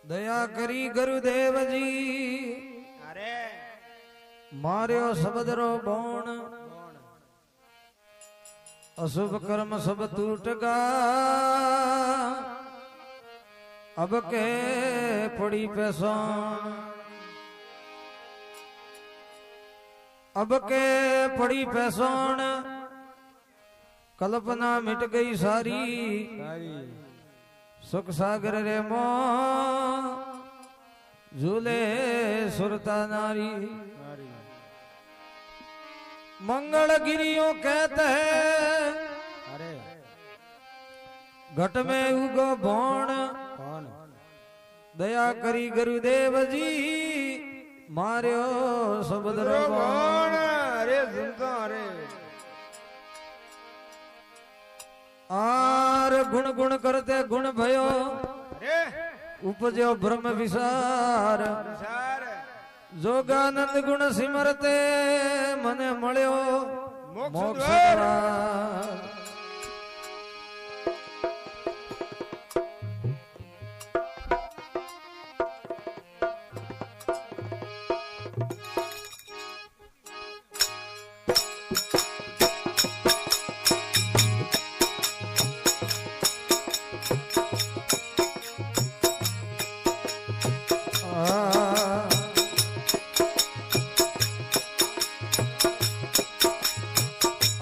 दया करी गुरुदेव जी अरे मार्यो सबदरो बोण अशुभ कर्म सब टूट गा अब के पड़ी पैसों अब के पड़ी पैसों कल्पना मिट गई सारी सुख सागर रे मो झूले सुरता नारी मंगल गिरियों कहते हैं अरे घट में उगो भोण कौन दया करी गुरुदेव जी मार्यो सबदरो कौन अरे सुनता अरे आर गुण गुण करते गुण भयो अरे उपजो ब्रह्म विसार सार जोगानंद गुण सिमरते मने मळ्यो मोक्ष द्वार।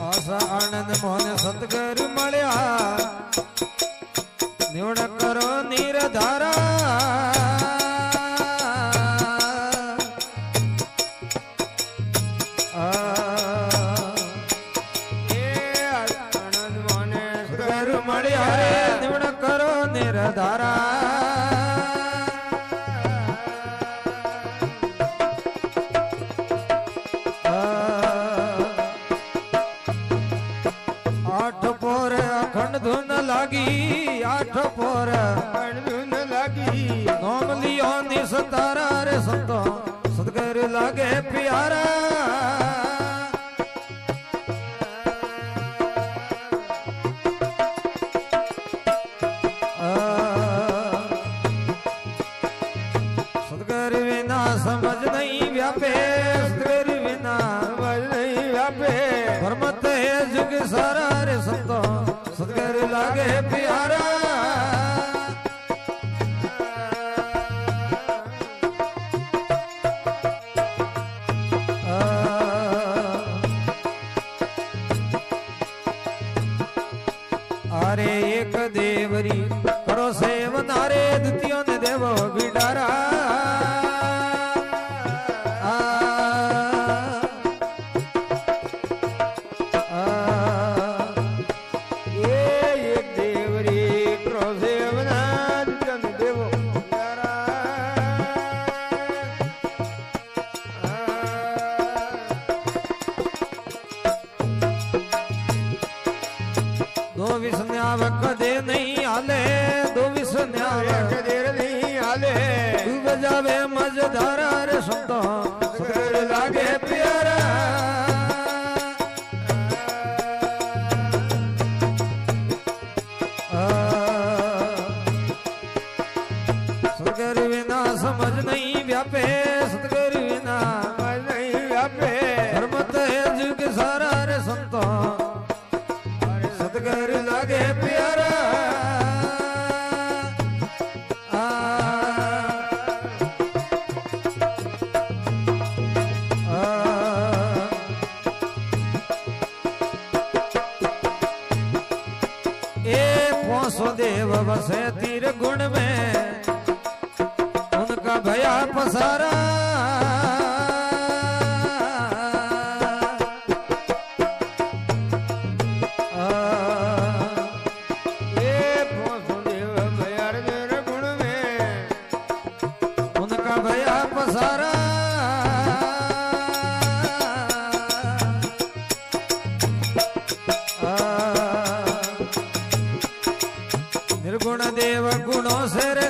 आशा आनंद मोहन सतगुरु मळ्या निवड करो निर्धारा आनंद मोने सतगुरु मळ्या रे निवड करो निर्धारा आठ पोर अखंड धुन लागी आठ पोर धुन लगी नोम लियो निस्तारा रे संतो सतगुरु लागे प्यारा सतगुरु बिना समझ नहीं व्यापे सतगुरु बिना समझ नहीं व्यापे भरमत है जुग सारा रे संतो सतगुरु लागे प्यारा अरे एक देवरी करो सेवन अरे द्वितीय ने देवो बिडारा ये एक देवरी क्रोसेवना जन देवो यारा दो विस्न्याव कदे नहीं आले दो विस्न्याव देर नहीं आले डूब जावे मजदारा रे संतो सतगुरु लागे प्यारा सतगुरु बिना समझ नहीं व्यापे सतगुरु बिना समझ नहीं व्यापे धर्मत है जुग सारा रे संतो सतगुरु लागे प्यारा देव बसे तीर गुण में उनका भया पसारा गुण में उनका भया पसारा निर्गुण देव गुणों से रे